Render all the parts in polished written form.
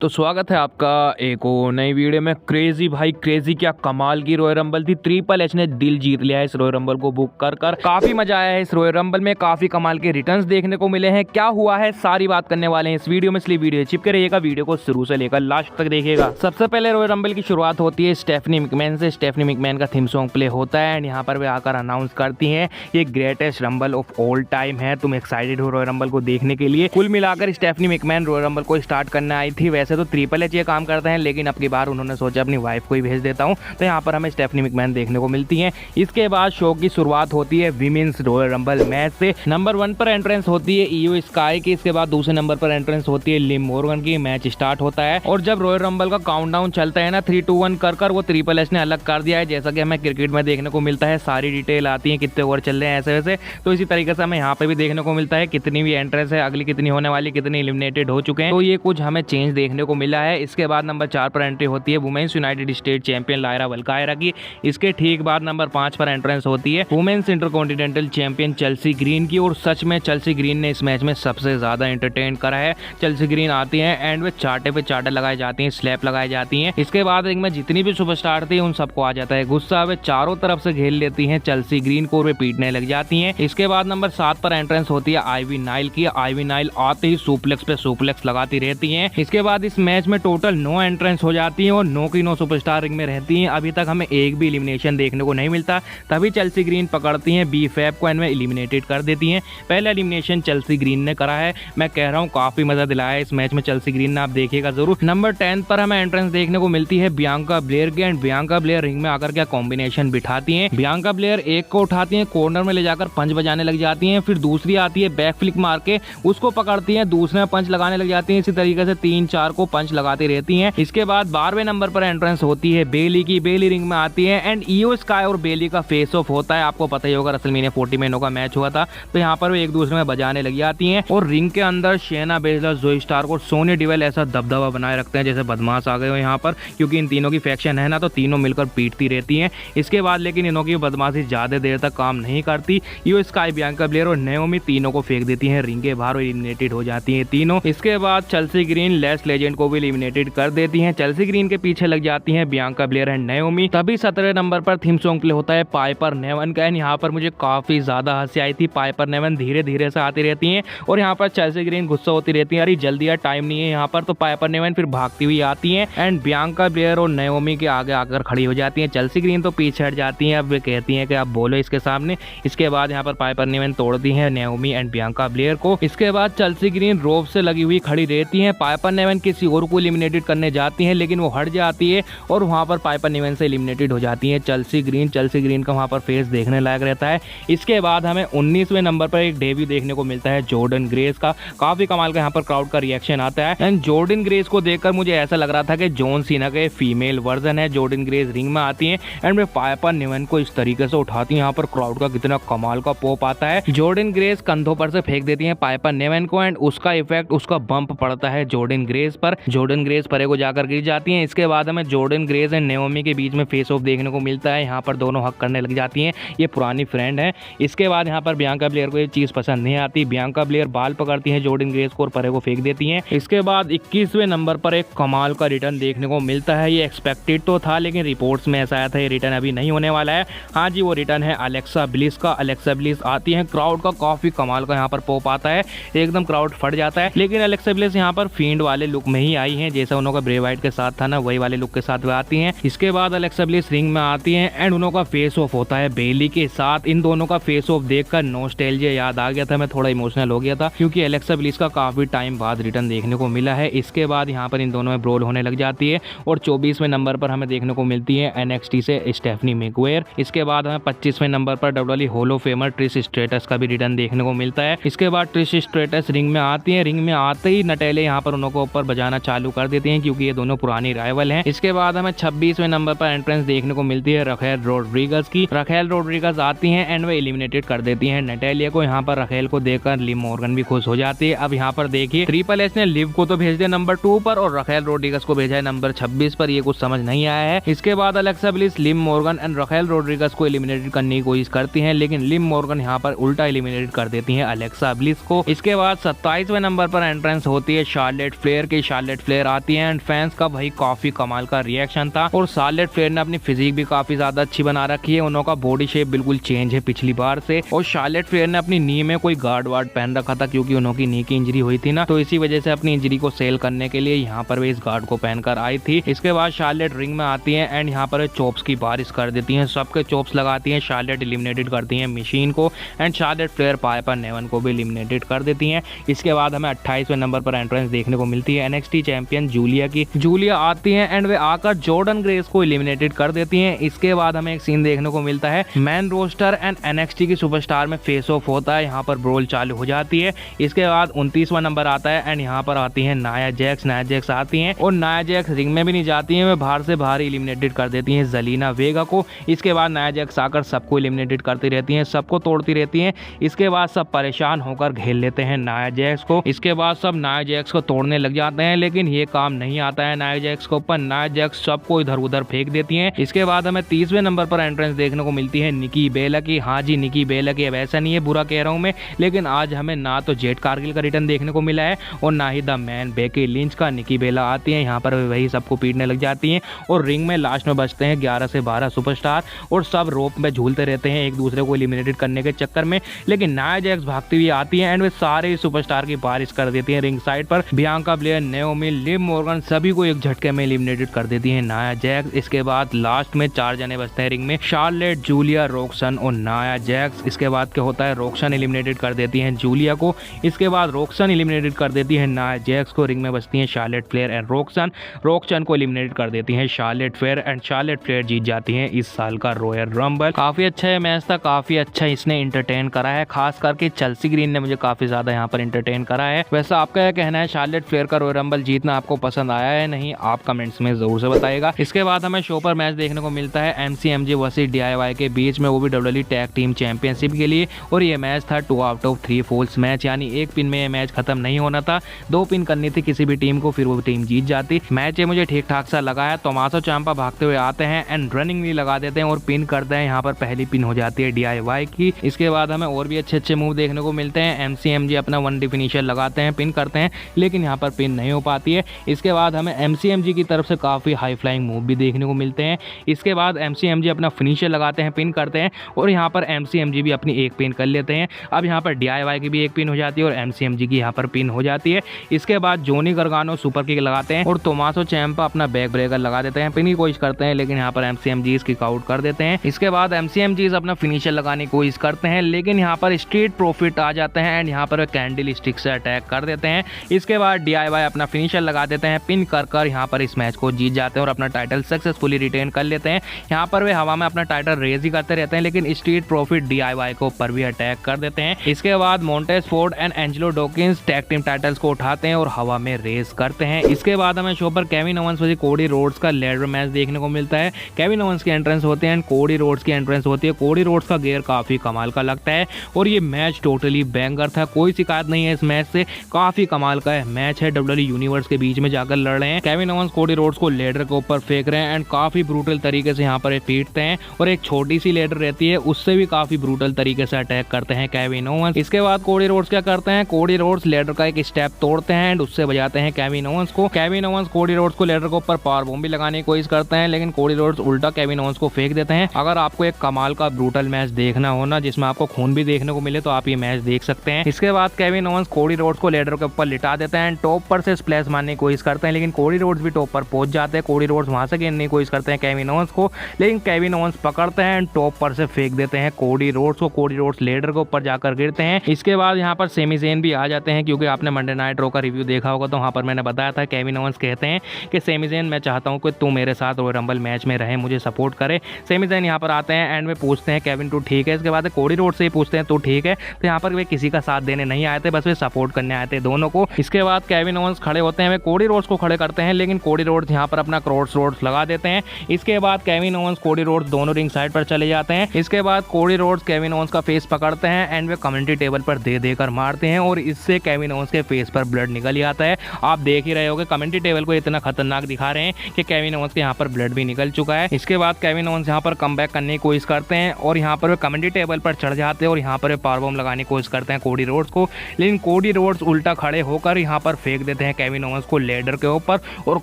तो स्वागत है आपका एक और नई वीडियो में। क्रेजी भाई क्रेजी, क्या कमाल की रॉयल रंबल थी। ट्रिपल एच ने दिल जीत लिया है इस रॉयल रंबल को बुक कर काफी मजा आया है इस रॉयल रंबल में। काफी कमाल के रिटर्न्स देखने को मिले हैं। क्या हुआ है सारी बात करने वाले हैं इस वीडियो में, इसलिए वीडियो चिपके रहिएगा, वीडियो को शुरू से लेकर लास्ट तक देखिएगा। सबसे पहले रॉयल रंबल की शुरुआत होती है स्टेफनी मैकमैन से। स्टेफनी मैकमैन का थीम सॉन्ग प्ले होता है एंड यहाँ पर वे आकर अनाउंस करती है ये greatest rumble of all time है। तुम एक्साइटेड हो रॉयल रंबल को देखने के लिए। कुल मिलाकर स्टेफनी मैकमैन रॉयल रंबल को स्टार्ट करने आई थी। वैसे तो ट्रिपल एच काम करते हैं, लेकिन अब की बार उन्होंने सोचा अपनी वाइफ को ही भेज देता हूं, तो यहाँ पर हमें स्टेफनी मैकमैन देखने को मिलती हैं। इसके बाद शो की शुरुआत होती है विमेंस रॉयल रंबल मैच से। नंबर 1 पर एंट्रेंस होती है ईओ स्काई की। इसके बाद दूसरे नंबर पर एंट्रेंस होती है लिम मॉर्गन की। मैच स्टार्ट होता है और जब रॉयल रंबल का काउंटडाउन चलता है ना 3, 2, 1 कर वो ट्रिपल एच ने अलग कर दिया है, जैसा कि हमें क्रिकेट में देखने को मिलता है। सारी डिटेल आती है, कितने ओवर चल रहे हैं ऐसे वैसे। तो इसी तरीके से हमें यहाँ पे भी देखने को मिलता है कितनी भी एंट्रेंस है, अगली कितनी होने वाली, कितनी एलिमिनेटेड हो चुके हैं। तो ये कुछ हमें चेंज देखने को मिला है। इसके बाद नंबर 4 पर एंट्री होती है women's United State champion Lyra Valkyria की। इसके ठीक बाद नंबर 5 पर एंट्रेंस होती है women's intercontinental champion Chelsea Green की। और सच में चेल्सी ग्रीन ने इस मैच में सबसे ज्यादा एंटरटेन करा है। चेल्सी ग्रीन आती है एंड वे चाटे पे चाटे लगाई जाती है, स्लैप लगाई जाती है। इसके बाद रिंग में जितनी भी सुपरस्टार थी उन सबको आ जाता है गुस्सा। वे चारों तरफ से घेर लेती है चेल्सी ग्रीन को, वे पीटने लग जाती है। इसके बाद नंबर 7 पर एंट्रेंस होती है आईवी नाइल की। आईवी नाइल आते ही सुप्लेक्स पे सुप्लेक्स लगाती रहती है। इसके बाद इस मैच में टोटल 9 एंट्रेंस हो जाती है और 9 की 9 सुपरस्टार रिंग में रहती हैं। अभी तक हमें एक भी एलिमिनेशन देखने को नहीं मिलता। तभी चेल्सी ग्रीन पकड़ती हैं बी फैब को एंड में एलिमिनेटेड कर देती हैं। पहला एलिमिनेशन चेल्सी ग्रीन ने करा है। मैं कह रहा हूँ काफी मजा दिलाया है इस मैच में चेल्सी ग्रीन ने, आप देखिएगा जरूर। नंबर 10 पर हमें एंट्रेंस देखने को मिलती है बियांका ब्लेयर की एंड बियांका ब्लेयर रिंग में आकर क्या कॉम्बिनेशन बिठाती हैं। बियांका ब्लेयर एक को उठाती है, कॉर्नर में ले जाकर पंच बजाने लग जाती हैं। फिर दूसरी आती है बैक फ्लिक मार के उसको पकड़ती है, दूसरे में पंच लगाने लग जाती है। इसी तरीके से 3-4 को पंच लगाती रहती हैं। इसके बाद 12वें नंबर पर एंट्रेंस होती है बेली की। बेली रिंग में आती है एंड ईओ स्काई और बेली का फेस ऑफ होता है। आपको पता ही होगा रेसलमेनिया 40 मैनों का मैच हुआ था, तो यहाँ पर वो एक दूसरे में बजाने लग जाती हैं। और रिंग के अंदर शेना बेजलर, जोई स्टार्क और सोनी डिवेल ऐसा दबदबा बनाए रखते हैं जैसे बदमाश आ गए हो यहाँ पर, क्योंकि इन तीनों की फैक्शन है ना, तो तीनों मिलकर पीटती रहती हैं। इसके बाद लेकिन इनों की बदमाशी ज्यादा देर तक काम नहीं करती। ईओ स्काई, बियांका ब्लेयर और नेओमी तीनों को फेंक देती है रिंग के बाहर और एलिमिनेटेड हो जाती है तीनों। इसके बाद चेल्सी ग्रीन लेस लेजेंड को भी एलिमिनेटेड कर देती है। चेल्सी ग्रीन के पीछे लग जाती है बियांका ब्लेयर एंड नेओमी। तभी 17 नंबर पर थीम सॉन्ग प्ले होता है पाइपर नेवन का। यहाँ पर मुझे काफी ज्यादा हंसी आई थी। पाइपर नेवन धीरे धीरे से आती रहती हैं और यहाँ पर चेल्सी ग्रीन गुस्सा होती रहती है, अरे जल्दी यार टाइम नहीं है यहाँ पर। तो पाइपर नेवन फिर भागती हुई आती हैं एंड बियांका ब्लेयर और नेओमी के आगे आकर खड़ी हो जाती है। चेल्सी ग्रीन तो पीछे हट जाती है। अब वे कहती है कि आप बोलो इसके सामने। इसके बाद यहाँ पर पाइपर नेवन तोड़ती है नेओमी एंड बियांका ब्लेयर को। इसके बाद चेल्सी ग्रीन रोप से लगी हुई खड़ी रहती है। पाइपर नेवन किसी और को एलिमिनेटेड करने जाती है, लेकिन वो हट जाती है और वहां पर पाइपर नेवन से एलिमिनेटेड हो जाती है चेल्सी ग्रीन। चेल्सी ग्रीन का वहां पर फेस देखने लायक रहता है। इसके बाद हमें 19वें नंबर पर एक डेब्यू देखने को मिलता है जॉर्डन ग्रेस का। काफी कमाल का यहाँ पर क्राउड का रिएक्शन आता है एंड जॉर्डन ग्रेस को देखकर मुझे ऐसा लग रहा था कि जॉन सीना का फीमेल वर्जन है। जॉर्डन ग्रेस रिंग में आती है एंड वे पाइपर नेवन को इस तरीके से उठाती है। यहाँ पर क्राउड का कितना कमाल का पॉप आता है। जॉर्डन ग्रेस कंधों पर से फेंक देती है पाइपर नेवन को एंड उसका इफेक्ट, उसका बम्प पड़ता है जॉर्डन ग्रेस पर। जॉर्डन ग्रेस परे को जाकर गिर जाती है। इसके बाद हमें जॉर्डन ग्रेस एंड नेओमी के बीच में फेस ऑफ देखने को मिलता है। यहाँ पर दोनों हक करने लग जाती हैं, ये पुरानी फ्रेंड है। इसके बाद यहाँ पर बियांका ब्लेयर को ये चीज पसंद नहीं आती। बियांका ब्लेयर बाल पकड़ती है जॉर्डन ग्रेस को और परे को फेंक देती हैं। इसके बाद 21वें नंबर पर एक कमाल का रिटर्न देखने को मिलता है। ये एक्सपेक्टेड तो था, लेकिन रिपोर्ट्स में ऐसा आया था ये रिटर्न अभी नहीं होने वाला है। हाँ जी, वो रिटर्न है अलेक्सा ब्लिस का। अलेक्सा ब्लिस आती है, क्राउड का काफी कमाल का यहाँ पर पॉप आता है, एकदम क्राउड फट जाता है। लेकिन अलेक्सा ब्लिस यहाँ पर फील्ड वाले लुक में ही आई है, जैसा उनका ब्रे वाइट के साथ था ना, वही वाले लुक के साथ वो आती हैं। इसके बाद अलेक्सा ब्लिस रिंग में आती हैं एंड उनों का फेस ऑफ होता है बेली के साथ। इन दोनों का फेस ऑफ देखकर नॉस्टैल्जिया याद आ गया था, मैं थोड़ा इमोशनल हो गया था, क्योंकि अलेक्सा ब्लिस का काफी टाइम बाद रिटर्न देखने को मिला है। इसके बाद यहाँ पर इन दोनों में ब्रोल होने लग जाती है और 24वें नंबर पर हमें देखने को मिलती है एनएक्सटी से स्टेफनी मैकवेयर। इसके बाद हमें 25वें नंबर पर WWE hall of famer Trish Stratus का भी रिटर्न देखने को मिलता है। इसके बाद ट्रिश स्ट्रेटस रिंग में आती है। रिंग में आते ही नटेले यहाँ पर उन्हों को ऊपर बजाना चालू कर देते हैं, क्योंकि ये दोनों पुरानी राइवल हैं। इसके बाद हमें 26वें नंबर पर एंट्रेंस देखने को मिलती है रखेल रोड्रिगस की। रखेल रोड्रिगस आती हैं एंड वे एलिमिनेटेड कर देती हैं नटेलिया को। यहाँ पर रखेल को देखकर लिम मॉर्गन भी खुश हो जाती है। अब यहाँ पर देखिए ट्रिपल एच ने लिव को तो भेज दिया नंबर 2 पर और रखेल रोड्रिगस को भेजा है नंबर 26 पर, ये कुछ समझ नहीं आया है। इसके बाद Alexa Bliss, Liv Morgan and Raquel Rodriguez को एलिमिनेटेड करने की कोशिश करती हैं, लेकिन लिम मॉर्गन यहाँ पर उल्टा एलिमिनेटेड कर देती हैं अलेक्सा ब्लिस को। इसके बाद 27वें नंबर पर एंट्रेंस होती है शार्लेट फ्लेयर की। शार्लेट फ्लेयर आती है एंड फैंस का भाई काफी कमाल का रिएक्शन था। और शार्लेट फ्लेयर ने अपनी फिजिक भी काफी ज्यादा अच्छी बना रखी है, उनका बॉडी शेप बिल्कुल चेंज है पिछली बार से। और शार्लेट फ्लेयर ने अपनी नी में कोई गार्ड वार्ड पहन रखा था क्योंकि उनकी नी की इंजरी हुई थी ना, तो इसी वजह से अपनी इंजरी को सेल करने के लिए यहाँ पर वे इस गार्ड को पहनकर आई थी। इसके बाद शार्लेट रिंग में आती है एंड यहाँ पर चॉप्स की बारिश कर देती है, सबके चॉप्स लगाती है। शार्लेट एलिमिनेटेड करती है मशीन को and Charlotte flare Piper Newan को भी एलिमिनेटेड कर देती है। इसके बाद हमें 28वें नंबर पर एंट्रेंस देखने को मिलती है NXT चैंपियन जूलिया की। जूलिया आती है एंड वे आकर जॉर्डन ग्रेस को एलिमिनेटेड कर देती हैं। इसके बाद हमें एक सीन देखने को मिलता है, मैन रोस्टर एंड NXT की सुपरस्टार में फेस ऑफ होता है, यहाँ पर ब्रोल चालू हो जाती है। इसके बाद 29वां नंबर आता है एंड यहाँ पर आती है नाया जैक्स। नाया जैक्स आती हैं और नाया जैक्स रिंग में भी नहीं जाती हैं, वे बाहर से बाहर एलिमिनेटेड कर देती हैं ज़ेलिना वेगा को। इसके बाद नाया जैक्स आकर सबको एलिमिनेटेड करती रहती हैं, सबको तोड़ती रहती हैं। इसके बाद सब परेशान होकर घेर लेते हैं नाया जैक्स को। इसके बाद सब नाया जैक्स को तोड़ने लग जाते हैं, लेकिन ये काम नहीं आता है नाया जैक्स को ऊपर। नाया जैक्स सबको इधर उधर फेंक देती हैं। इसके बाद हमें 30वें नंबर पर एंट्रेंस देखने को मिलती है निकी बेला की। हाँ जी, निकी बेला की। अब ऐसा नहीं है, बुरा कह रहा हूँ मैं, लेकिन आज हमें ना तो जेट कारगिल का रिटर्न देखने को मिला है और ना ही द मैन बेकी लिंच का। निकी बेला आती है, यहाँ पर वही सबको पीटने लग जाती हैं और रिंग में लास्ट में बचते हैं 11 से 12 सुपरस्टार और सब रोप में झूलते रहते हैं एक दूसरे को एलिमिनेटेड करने के चक्कर में। लेकिन नाया जैक्स भागती हुई आती है एंड वे सारे सुपरस्टार की बारिश कर देती है रिंग साइड पर। Bianca Blair, Naomi, Liv Morgan सभी को एक झटके में एलिमिनेटेड कर देती है नाया जैक्स। इसके बाद लास्ट में 4 जने बचते हैं रिंग में, शार्लेट, जूलिया, रोक्सन और नाया जैक्स। इसके बाद क्या होता है, रोक्सन एलिमिनेटेड कर देती है जूलिया को। इसके बाद रोक्सन एलिमिनेटेड कर देती है नाया जैक्स को। रिंग में बचती है Charlotte Flair and Roxanne. Roxanne को एलिमिनेट कर देती है Charlotte Flair and Charlotte Flair जीत जाती है इस साल का रॉयल रंबल। काफी अच्छा मैच था, काफी अच्छा इसने इंटरटेन करा है, खास करके चेल्सी ग्रीन ने मुझे काफी ज्यादा यहाँ पर इंटरटेन करा है। वैसे आपका क्या कहना है, शार्लेट फ्लेयर का रॉयल रंबल जीतना आपको पसंद आया है नहीं, आप कमेंट्स में जरूर से बताइएगा। इसके बाद हमें शो पर मैच देखने को मिलता है MCMG वर्सेस DIY के बीच में, वो भी WWE टैग टीम चैंपियनशिप के लिए। और ये मैच था 2 आउट ऑफ 3 फॉल्स मैच, यानी एक पिन में ये मैच खत्म नहीं होना था, 2 पिन करनी थी किसी भी टीम को, फिर वो टीम जीत जाती। मैच ये मुझे ठीक ठाक सा लगा है। टोमासो ciampa भागते हुए आते हैं एंड रनिंग भी लगा देते हैं और पिन करते हैं। यहाँ पर पहली पिन हो जाती है DIY की। इसके बाद हमें और भी अच्छे अच्छे मूव देखने को मिलते हैं। MCMG अपना 1D फिनिशर लगाते हैं, पिन करते हैं, लेकिन यहाँ पर पिन नहीं हो पाती है। इसके बाद हमें MCMG की तरफ से काफी हाई फ्लाइंग मूव भी देखने को मिलते हैं। इसके बाद MCMG अपना फिनिशर लगाते हैं, पिन करते हैं और यहाँ पर MCMG भी अपनी एक पिन कर लेते हैं। अब यहाँ पर DIY की भी एक पिन हो जाती है और MCMG की यहाँ पर पिन हो जाती है। इसके बाद जोनी गर्गानो सुपर किक लगाते हैं और टोमासो ciampa अपना बैक ब्रेकर लगा देते हैं, पिन की कोशिश करते हैं, लेकिन यहाँ पर MCMG किक आउट कर देते हैं। इसके बाद MCMG अपना फिनिशर लगाने की कोशिश करते हैं, लेकिन यहाँ पर स्ट्रीट प्रॉफिट आ जाते हैं एंड यहाँ पर कैंडल स्टिक से अटैक कर देते हैं। इसके बाद DIY अपना फिनिशर लगा देते हैं, पिन कर यहाँ पर इस मैच को जीत जाते हैं और अपना टाइटल सक्सेसफुली रिटेन कर लेते हैं। यहाँ पर वे हवा में अपना टाइटल रेज ही करते रहते हैं, लेकिन स्ट्रीट प्रॉफिट DIY को ऊपर भी अटैक कर देते हैं। इसके बाद Montez Ford and Angelo Dawkins tag team titles को उठाते हैं और हवा में रेस करते हैं। इसके बाद हमें शो पर Kevin Owens versus Cody Rhodes का लैडर मैच देखने को मिलता है। केविन ओवंस की एंट्रेंस होते हैं एंड कोडी रोड्स की एंट्रेंस होती है। कोडी रोड्स का गियर काफी कमाल का लगता है और ये मैच टोटली बैंगर था, कोई शिकायत नहीं है इस मैच से, काफी कमाल का मैच है। WWE यूनिवर्स के बीच में जाकर लड़ रहे हैं। केविन ओवंस कोडी रोड्स को लेडर के ऊपर फेंक रहे हैं एंड काफी ब्रूटल तरीके से यहाँ पर पीटते हैं और एक छोटी सी लेडर रहती है उससे भी काफी ब्रूटल तरीके से अटैक करते हैं केविन ओवंस। इसके बाद कोडी रोड्स क्या करते हैं, कोडी रोड्स लेडर का एक स्टेप तोड़ते हैं एंड उससे बजाते हैं केविन ओवंस को। केविन ओवंस कोडी रोड्स को लेडर के ऊपर पावर बॉम्ब भी लगाने की कोशिश करते हैं, लेकिन कोडी रोड्स उल्टा केविन ओवंस को फेंक देते हैं। अगर आपको एक कमाल का ब्रूटल मैच देखना हो ना, जिसमें आपको खून भी देखने को मिले, तो आप ये मैच देख सकते हैं। इसके बाद केविन ओवंस कोडी रोड्स को लेडर के ऊपर लिटा देते हैं, टॉप पर से स्प्लैश मारने की कोशिश करते हैं, लेकिन कोडी रोड्स भी टॉप पर पहुंच जाते हैं। कोडी रोड्स वहां से गिरने की कोशिश करते हैं केविन ओवंस को, लेकिन केविन ओवंस पकड़ते हैं, टॉप पर से फेंक देते हैं कोडी रोड्स को। कोडी रोड्स लेडर के ऊपर जाकर गिरते हैं। इसके बाद यहाँ पर सेमी ज़ेन भी आ जाते हैं, क्योंकि आपने मंडे नाइट रॉ का रिव्यू देखा होगा, तो वहाँ पर मैंने बताया था केविन ओवंस कहते हैं कि सेमी ज़ेन मैं चाहता हूँ कि तू मेरे साथ रॉयल रंबल मैच में रहे, मुझे सपोर्ट करे। सेमी ज़ेन यहाँ पर आते हैं एंड वे पूछते हैं केविन तू ठीक है। इसके बाद कोडी रोड्स से ही पूछते हैं तू ठीक है। तो यहाँ पर वे किसी का साथ देने नहीं आए थे, बस वे सपोर्ट करने आए थे दोनों को। इसके बाद केविन ओवंस खड़े होते हैं, वे कोडी रोड्स को खड़े करते हैं, लेकिन कोडी रोड्स यहाँ पर अपना क्रॉस रोड्स लगा देते हैं। इसके बाद केविन ओवंस कोडी रोड्स दोनों रिंग साइड पर चले जाते हैं। इसके बाद कोडी रोड्स केविन ओवंस का फेस पकड़ते हैं एंड वे कम्युनिटी टेबल पर दे देकर मारते हैं और इससे केविन ओवंस के फेस पर ब्लड निकल ही आता है। आप देख ही रहे होगे कम्युनिटी टेबल को इतना खतरनाक दिखा रहे हैं कि केविन ओवंस के यहाँ पर ब्लड भी निकल चुका है। इसके बाद केविन ओवंस यहाँ पर कमबैक करने की कोशिश करते हैं और यहाँ पर वे कम्युनिटी टेबल पर चढ़ जाते हैं और यहाँ पर पावर बॉम्ब लगाने की कोशिश करते हैं कोडी रोड्स को, लेकिन कोडी रोड्स उल्टा खड़े होकर यहाँ पर फेंक देते हैं केविन ओवेंस को लेडर के ऊपर और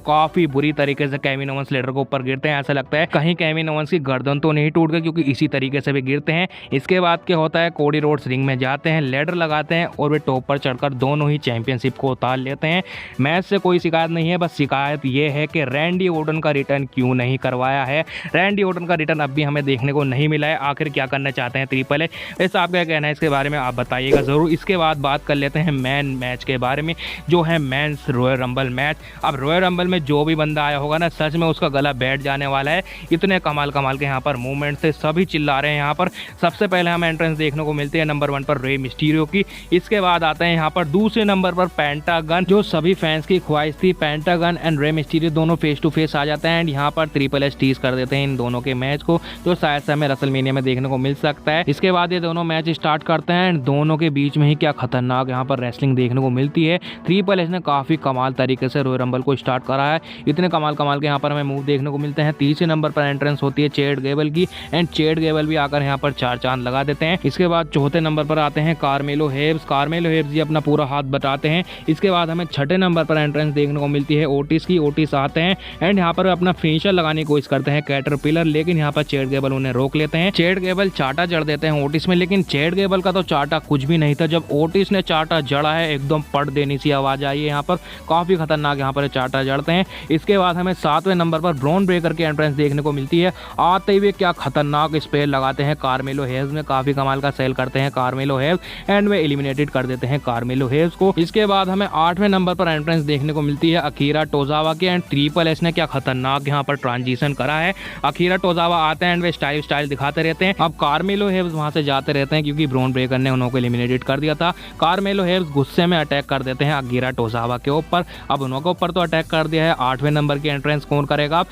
काफी बुरी तरीके से केविन ओवेंस लेडर के ऊपर गिरते हैं। ऐसा लगता है कहीं केविन ओवेंस की गर्दन तो नहीं टूट गई, क्योंकि इसी तरीके से भी गिरते हैं। इसके बाद क्या होता है, कोडी रोड्स रिंग में जाते हैं, लेडर लगाते हैं और वे टॉप पर चढ़कर दोनों ही चैंपियनशिप को उतार लेते हैं। मैच से कोई शिकायत नहीं है, बस शिकायत ये है कि रैंडी ऑर्टन का रिटर्न क्यों नहीं करवाया है। रैंडी ऑर्टन का रिटर्न अब भी हमें देखने को नहीं मिला है। आखिर क्या करना चाहते हैं ट्रिपल एच, ऐसा आप क्या कहना है इसके बारे में आप बताइएगा जरूर। इसके बाद बात कर लेते हैं मैन मैच के बारे में, जो है मेंस रॉयल रंबल मैच। अब रॉयल रंबल में जो भी बंदा आया होगा ना, सच में उसका गला बैठ जाने वाला है। इतने कमाल के यहाँ पर मूवमेंट से सभी चिल्ला रहे हैं। यहाँ पर सबसे पहले हमें एंट्रेंस देखने को मिलती है नंबर 1 पर रे मिस्टीरियो की। इसके बाद आते हैं यहाँ पर दूसरे नंबर पर पेंटागन, जो सभी फैंस की ख्वाहिश थी। पेंटागन एंड रे मिस्टीरियो दोनों फेस टू फेस आ जाते हैं एंड यहाँ पर ट्रिपल एच टीज कर देते हैं इन दोनों के मैच को, जो शायद से हमें रेसलमेनिया में देखने को मिल सकता है। इसके बाद ये दोनों मैच स्टार्ट करते हैं एंड दोनों के बीच में ही क्या खतरनाक यहाँ पर रेसलिंग देखने को मिलती है। ट्रिपल एच ने काफी कमाल तरीके से रॉयल रंबल को स्टार्ट करा है। इतने कमाल के यहाँ पर हमें मूव देखने को मिलते हैं। तीसरे नंबर पर एंट्रेंस होती है चैड गैबल की एंड चैड गैबल भी आकर यहाँ पर 4 चांद लगा देते हैं। इसके बाद चौथे नंबर पर आते हैं कार्मेलो हेब्स। कार्मेलो हेब्स जी अपना पूरा हाथ बताते हैं। इसके बाद हमें छठे नंबर पर एंट्रेंस देखने को मिलती है ओटिस की। ओटिस आते हैं एंड यहाँ पर अपना फिनिशर लगाने की कोशिश करते हैं कैटरपिलर, लेकिन यहाँ पर चैड गैबल उन्हें रोक लेते हैं। चैड गैबल चाटा जड़ देते हैं ओटिस में, लेकिन चैड गैबल का तो चाटा कुछ भी नहीं था। जब ओटिस ने चाटा जड़ा है, एकदम पड़ देनी सी आवाज आई है। यहाँ पर काफी खतरनाक यहाँ पर चाटा जड़ते हैं। इसके बाद हमें 7वें नंबर पर ब्रॉन ब्रेकर की एंट्रेंस देखने को मिलती है। आते हुए क्या खतरनाक स्पेल लगाते हैं कार्मेलो हेब्स में, काफी कमाल का सेल करते हैं कार्मेलो हेब्स एंड वे एलिमिनेटेड कर देते हैं कार्मेलो हेब्स को। इसके बाद हमें 8वें नंबर पर एंट्रेंस देखने को मिलती है अकीरा टोजावा की एंड ट्रिपल एच ने क्या खतरनाक यहाँ पर ट्रांजिशन करा है। अकीरा टोजावा आते हैं एंड वे स्टाइल दिखाते रहते हैं। अब कार्मेलो हेब्स वहां से जाते रहते हैं क्योंकि ब्रॉन ब्रेकर ने उन्होंने एलिमिनेटेड कर दिया था। कार्मेलो हेब्स गुस्से में अटैक कर देते हैं अकीरा टोजावा के ऊपर। अब उन्होंने ऊपर तो अटैक कर दिया है, 8वें नंबर की एंट्रेंस कौन करेगा।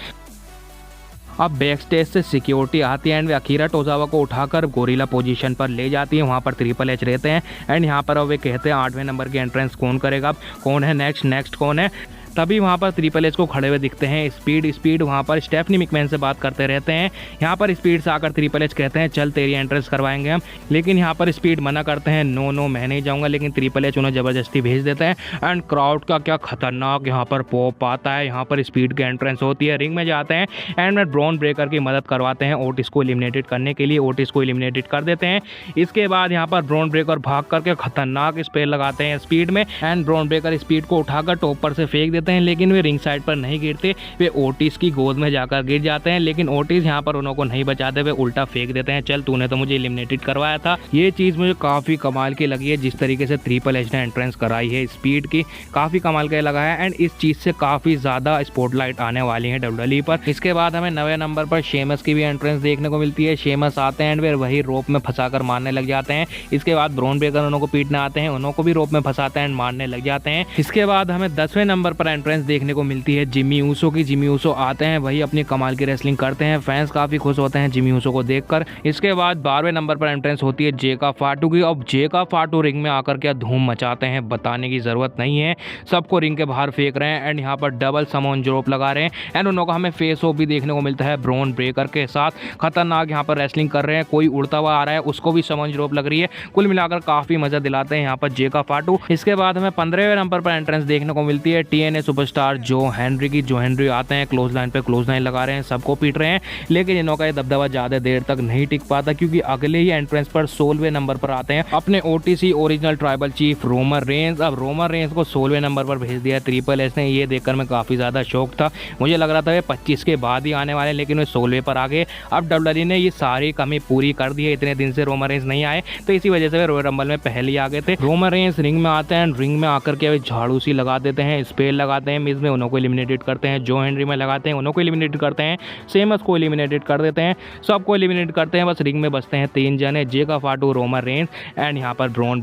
अब बैक स्टेज से सिक्योरिटी आती है एंड वे अकीरा टोजावा को उठाकर गोरिल्ला पोजीशन पर ले जाती है। वहाँ पर ट्रिपल एच रहते हैं एंड यहाँ पर अब वे कहते हैं 8वें नंबर की एंट्रेंस कौन करेगा, कौन है नेक्स्ट कौन है। तभी वहाँ पर ट्रिपल एच को खड़े हुए दिखते हैं स्पीड वहाँ पर स्टेफनी मैकमैन से बात करते रहते हैं। यहाँ पर स्पीड से आकर ट्रिपल एच कहते हैं चल तेरी एंट्रेंस करवाएंगे हम, लेकिन यहाँ पर स्पीड मना करते हैं, नो मैं नहीं जाऊँगा। लेकिन ट्रिपल एच उन्हें ज़बरदस्ती भेज देते हैं एंड क्राउड का क्या खतरनाक यहाँ पर पॉप आता है। यहाँ पर स्पीड की एंट्रेंस होती है, रिंग में जाते हैं एंड में ब्रॉन ब्रेकर की मदद करवाते हैं ओटिस को एलिमिनेटेड करने के लिए। ओटिस को एलिमिनेटेड कर देते हैं। इसके बाद यहाँ पर ब्रॉन ब्रेकर भाग करके खतरनाक स्पेल लगाते हैं स्पीड में एंड ब्रॉन ब्रेकर स्पीड को उठाकर टॉप पर से फेंक देते हैं, लेकिन वे रिंग साइड पर नहीं गिरते, वे ओटिस की गोद में जाकर गिर जाते हैं। लेकिन ओटिस यहाँ पर उनको नहीं बचाते, वे उल्टा फेंक देते हैं, चल तूने तो मुझे एलिमिनेटेड करवाया था। ये चीज़ मुझे काफ़ी कमाल की लगी है, जिस तरीके से ट्रिपल एच ने एंट्रेंस कराई है स्पीड की, काफ़ी कमाल का लगा है एंड इस चीज़ से काफ़ी ज़्यादा स्पॉटलाइट आने वाली है डब्ल्यूडब्ल्यूई पर। इसके बाद हमें 9वें नंबर पर शेमस की भी एंट्रेंस देखने को मिलती है। शेमस आते हैं एंड वे वही रोप में फंसाकर मारने लग जाते हैं। इसके बाद ब्रॉन ब्रेकर उनको पीटने आते हैं, उनको भी रोप में फंसाते हैं एंड मारने लग जाते हैं। इसके बाद हमें 10वें नंबर पर एंट्रेंस देखने को मिलती है जिमी ऊसो की। जिमी ऊसो आते हैं, वही अपनी कमाल की रेसलिंग करते हैं, फैंस काफी खुश होते हैं जिमी ऊसो को देखकर। इसके बाद 12वें नंबर पर एंट्रेंस होती है जेका फाटू की। अब जेका फाटू रिंग में आकर क्या धूम मचाते हैं, बताने की जरूरत नहीं है। सबको रिंग के बाहर फेंक रहे हैं एंड यहाँ पर डबल समोन ड्रॉप लगा रहे हैं एंड उन लोगों का हमें फेस ऑफ भी देखने को मिलता है ब्रॉन ब्रेकर के साथ। खतरनाक यहाँ पर रेसलिंग कर रहे हैं, कोई उड़ता हुआ आ रहा है उसको भी समोन ड्रॉप लग रही है। कुल मिलाकर काफी मजा दिलाते हैं यहाँ पर जेका फाटू। इसके बाद हमें 15वें नंबर पर एंट्रेंस देखने को मिलती है TNA सुपरस्टार जो हेनरी की। जो हेनरी आते हैं, क्लोज लाइन पे क्लोज लाइन लगा रहे हैं, सबको पीट रहे हैं, लेकिन इनों का ये दबदबा ज्यादा देर तक नहीं टिक पाता क्योंकि अगले ही एंट्रेंस पर 16वें नंबर पर आते हैं अपने OTC original tribal chief Roman Reigns. अब रोमन रेंज को 16वें नंबर पर भेज दिया ट्रिपल एच ने। ये देखकर मैं काफी ज्यादा शौक था, मुझे लग रहा था वे 25 के बाद ही आने वाले, लेकिन वे 16वें पर आ गए। अब डब्ल्यूडब्ल्यूई ने ये सारी कमी पूरी कर दी है, इतने दिन से रोमन रेंज नहीं आए तो इसी वजह से वे रॉयल रंबल में पहले ही आ गए थे। रोमन रेंज रिंग में आते हैं, रिंग में आकर के वे झाड़ू सी लगा देते हैं, स्पेल लगाते हैं, मिज में उनको एलिमिनेटेड करते हैं, जो हेनरी में लगाते हैं उनको एलिमिनेट करते हैं, सेमस को एलिमिनेटेड कर देते हैं, सबको एलिमिनेट करते हैं। बस रिंग में बचते हैं 3 जने, जेका फाटू, रोमन रेंज एंड यहाँ पर Bron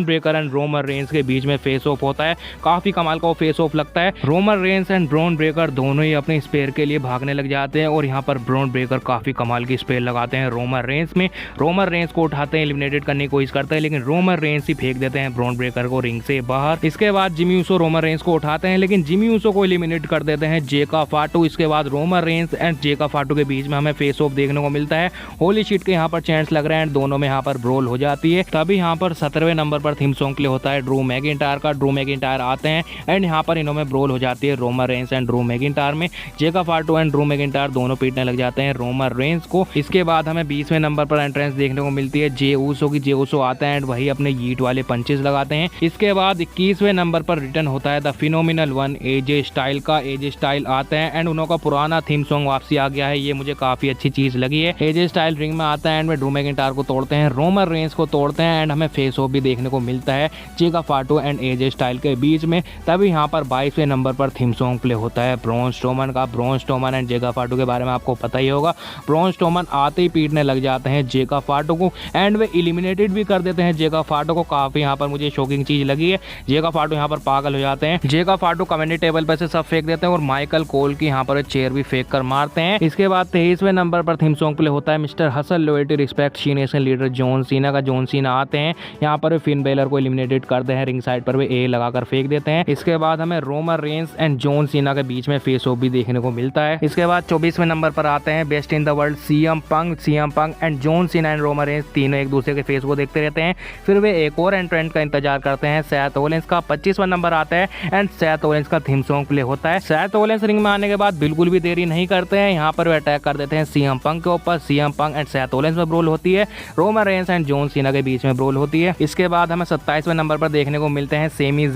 Breakker and Roman Reigns के बीच में फेस ऑफ होता है। काफी कमाल का वो फेस ऑफ लगता है। Roman Reigns and Bron Breakker दोनों ही अपने स्पेयर के लिए भागने लग जाते हैं और यहाँ पर ब्रॉन ब्रेकर काफी कमाल की स्पेयर लगाते हैं रोमन रेंज में। रोमन रेंज को उठाते हैं, एलिमिनेटेड करने की कोशिश करते हैं, लेकिन रोमन रेंज ही फेंक देते हैं ब्रॉन ब्रेकर को रिंग से बाहर। इसके बाद जिमी ऊसो रोमन रेंज को उठाते हैं, हैं, लेकिन जिमी ऊसो को एलिमिनेट कर देते हैं जेका फाटू। इसके बाद रोमन रेंस एंड जेका फाटू के बीच में हमें फेस ऑफ देखने को मिलता है। होली शीट के यहाँ पर चांस लग रहे हैं, दोनों में यहाँ पर ब्रोल हो जाती है। तभी यहाँ पर 17वें नंबर पर थीम सॉन्ग प्ले होता है ड्रू मैकिंटायर का। ड्रू मैकिंटायर आते हैं एंड यहाँ पर इन्हों में ब्रोल हो जाती है Roman Reigns and Drew McIntyre में। जेका फाटू एंड ड्रू मैकिंटायर दोनों पीटने लग जाते हैं रोमन रेंस को। इसके बाद हमें 20वें नंबर पर एंट्रेंस देखने को मिलती है जे ऊसो की। जे ऊसो आते हैं एंड वही अपने यीट वाले पंचेस लगाते हैं। इसके बाद 21वें नंबर पर रिटर्न होता है the phenomenal one AJ style का। एजे स्टाइल आते हैं एंड उनका पुराना थीम सॉन्ग वापसी आ गया है, ये मुझे काफी अच्छी चीज लगी है। एजे स्टाइल रिंग में आता है एंड वे ड्रू मैकिंटायर को तोड़ते हैं, रोमन रेंस को तोड़ते हैं एंड हमें फेस ऑफ भी देखने को मिलता है जेका फाटू एंड एजे स्टाइल के बीच में। तभी यहाँ पर 22वें नंबर पर थीम सॉन्ग प्ले होता है ब्रॉन स्ट्रोमन का। ब्रॉन स्ट्रोमन एंड जेका फाटू के बारे में आपको पता ही होगा। ब्रॉन स्ट्रोमन आते ही पीटने लग जाते हैं जेका फाटू को एंड वे इलिमिनेटेड भी कर देते हैं जेका फाटू को। काफी यहाँ पर मुझे शॉकिंग चीज लगी है। जेका फाटू यहाँ पर पागल हो जाते हैं। जेका फाटू कमेंट्री टेबल पर से सब फेंक देते हैं और माइकल कोल की यहाँ पर चेयर भी फेंक कर मारते हैं। इसके बाद 23वें नंबर पर थीम सॉन्ग प्ले होता है mister hustle loyalty respect she nation leader John Cena का। जॉन सीना आते हैं, यहाँ पर फिन बेलर को एलिमिनेटेड करते हैं, रिंग साइड पर वे ए लगाकर फेंक देते हैं। इसके बाद हमें Roman Reigns and John Cena के बीच में फेस ऑफ भी देखने को मिलता है। इसके बाद 24वें नंबर पर आते हैं best in the world CM Punk and John Cena and Roman Reigns तीनों एक दूसरे के फेस को देखते रहते हैं। फिर वे एक और एंट्रेंट का इंतजार करते हैं सेथ ओलेंस का। 25वां नंबर आता है एंड सेथ ओलेंस का थीम सॉन्ग प्ले होता है। सेथ ओलेंस रिंग में आने के बाद बिल्कुल भी देरी नहीं करते हैं, यहाँ पर वे अटैक कर देते हैं सीएम पंक के ऊपर। सीएम पंक एंड सेथ ओलेंस में ब्रोल होती है, Roman Reigns and John Cena के बीच में ब्रोल होती है। इसके बाद हमें 27वें नंबर पर देखने को मिलते हैं सेमी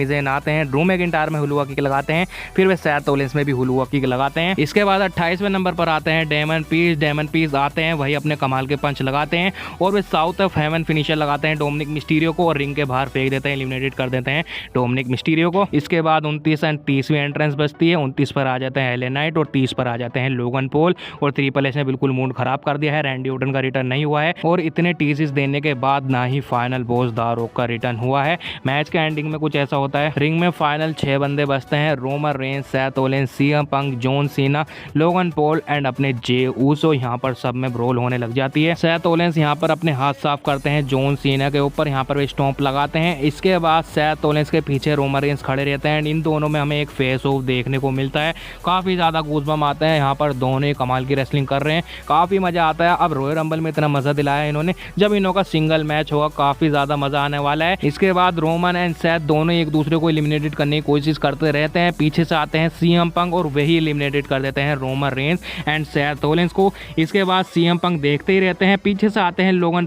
जेन आते हैं, ड्रू मैकिंटायर में हुलुआ किक लगाते हैं, फिर वे सेथ ओलेंस में भी हुलुआ किक लगाते हैं। इसके बाद 28वें नंबर पर आते हैं डेमन पीस आते हैं, वही अपने कमाल के पंच लगाते हैं और वे साउथ ऑफ हेवन फिनिशर लगाते हैं डोमिनिक मिस्टीरियो को और रिंग के बाहर फेंक देते हैं, एलिमिनेटेड कर देते हैं डोमिनिक मिस्टीरियो को। इसके बाद 29 एंड 30वीं एंट्रेंस बचती है। 29 पर आ जाते हैं एले नाइट और 30 पर आ जाते हैं लोगन पॉल। और ट्रिपल एच ने बिल्कुल मूड खराब कर दिया है, रैंडी ऑर्टन का रिटर्न नहीं हुआ है और इतने टीसीस देने के बाद ना ही फाइनल बॉस द रॉक का रिटर्न हुआ है। मैच के एंडिंग में कुछ ऐसा होता है, रिंग में फाइनल 6 बंदे बचते हैं, Roman Reigns, Seth Rollins, CM Punk, John Cena, Logan Paul and अपने जे ऊसो। यहाँ पर सब में ब्रोल होने लग जाती है। सेथ ओलेंस यहाँ पर अपने हाथ साफ करते हैं जॉन सीना के ऊपर, यहाँ पर वे स्टॉम्प लगाते हैं। इसके बाद सेथ ओलेंस के पीछे रोमन रेंस खड़े रहते हैं। इन दोनों में हमें एक फेस ऑफ देखने को मिलता है, काफी ज्यादा गूज़बम्प आते हैं। यहाँ पर दोनों कमाल की रेसलिंग कर रहे हैं, काफी मजा आता है। अब रॉयल रंबल में इतना मजा दिलाया इन्होंने, जब इन्हों का सिंगल मैच होगा काफी ज्यादा मजा आने वाला है। इसके बाद रोमन एंड सेथ दोनों एक दूसरे को एलिमिनेटेड करने की कोशिश करते रहते हैं। पीछे से आते हैं सीएम पंक और वही एलिमिनेटेड कर देते हैं रोमन रेंस एंड सेथ ओलेंस को। इसके बाद सीएम पंक देखते ही रहते हैं, पीछे से आते हैं लोगन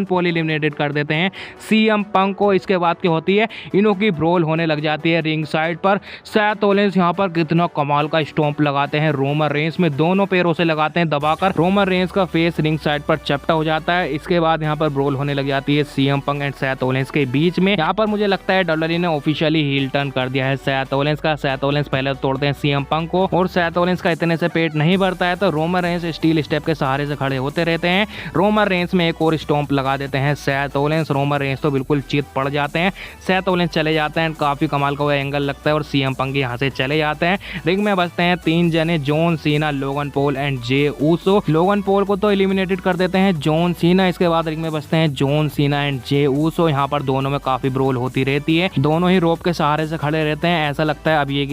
पॉल एलिमिनेटेड कर देते हैं सीएम पंक को। इसके बाद क्या होती है, इन्हों की ब्रोल होने लग जाती है रिंग साइड पर। सेथ ओलेंस यहाँ पर कितना कमाल का स्टॉम्प लगाते हैं रोमन रेंस में, दोनों पैरों से लगाते हैं दबाकर। रोमन रेंस का फेस रिंग साइड पर चपटा हो जाता है। इसके बाद यहाँ पर ब्रोल होने लग जाती है सीएम पंक एंड सेथ ओलेंस के बीच में। यहाँ पर मुझे लगता है डब्ल्यूडब्ल्यूई ने ऑफिशियली हील टर्न कर दिया है सेथ ओलेंस का। सेथ ओलेंस पहले तोड़ते हैं सीएम पंक को और सेथ ओलेंस का इतने से पेट नहीं भरता है तो रोमन रेंस स्टील स्टेप के सहारे से खड़े होते रहते हैं। रोमन रेंस में एक और स्टॉम्प लगा देते हैं सेथ ओलेंस। रोमन रेंस तो बिल्कुल चित पड़ जाते हैं, सेथ ओलेंस चले जाते हैं, काफी कमाल का वो एंगल लगता है और सीएम पंक यहाँ से चले जाते हैं। रिंग में बचते हैं 3 जने, John Cena, Logan Paul and Jey Uso. Logan Paul को तो एलिमिनेटेड कर देते हैं जॉन सीना। इसके बाद रिंग में बचते हैं John Cena and Jey Uso. यहाँ पर दोनों में काफी ब्रोल होती रहती है, दोनों ही रोप के सहारे से खड़े रहते हैं। ऐसा लगता है अब ये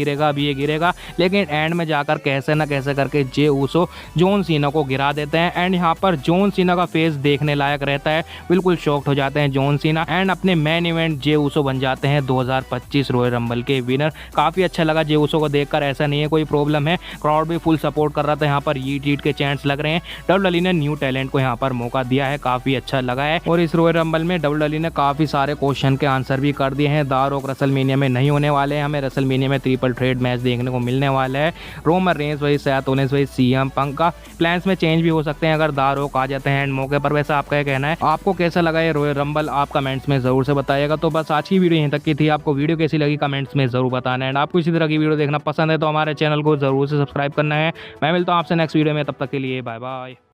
गिरेगा, लेकिन एंड में जाकर कैसे ना कैसे करके जे ऊसो जॉन सीना को गिरा देते हैं एंड यहाँ पर जॉन सीना का फेस देखने लायक रहता है, बिल्कुल शॉक्ड हो जाते हैं जॉन सीना एंड अपने मेन इवेंट जे ऊसो बन जाते हैं 2025 रॉयल रंबल के विनर। काफी अच्छा लगा जे ऊसो को देखकर, ऐसा नहीं है कोई प्रॉब्लम है, क्राउड भी फुल सपोर्ट कर रहा था। यहाँ पर ईट के चांस लग रहे हैं, डब्ल्यूडब्ल्यूई ने न्यू टैलेंट को यहाँ पर मौका दिया है, काफी अच्छा लगा है। और इस रॉयल रंबल में डब्ल्यूडब्ल्यूई ने काफी सारे क्वेश्चन के आंसर भी कर दिए हैं। द रॉक रेसलमेनिया में नहीं होने वाले हैं, हमें रेसलमेनिया में ट्रिपल थ्रेट मैच देखने को मिलने वाला है। रोमन रेंस वही सेथ ओलेंस वही सीएम पंक का प्लान्स में चेंज भी हो सकते हैं अगर द रॉक आ जाते हैं मौके पर। वैसा आपका कहना है, आपको कैसा लगा ये रॉयल रंबल, आप कमेंट्स में जरूर से बताइएगा। तो बस आज की वीडियो यहीं तक की थी, आपको वीडियो कैसी लगी कमेंट्स में जरूर बताना है। आपको इसी तरह की वीडियो देखना पसंद है तो हमारे चैनल को जरूर से सब्सक्राइब करना है। मैं मिलता हूँ आपसे नेक्स्ट वीडियो में, तब तक के लिए बाय बाय।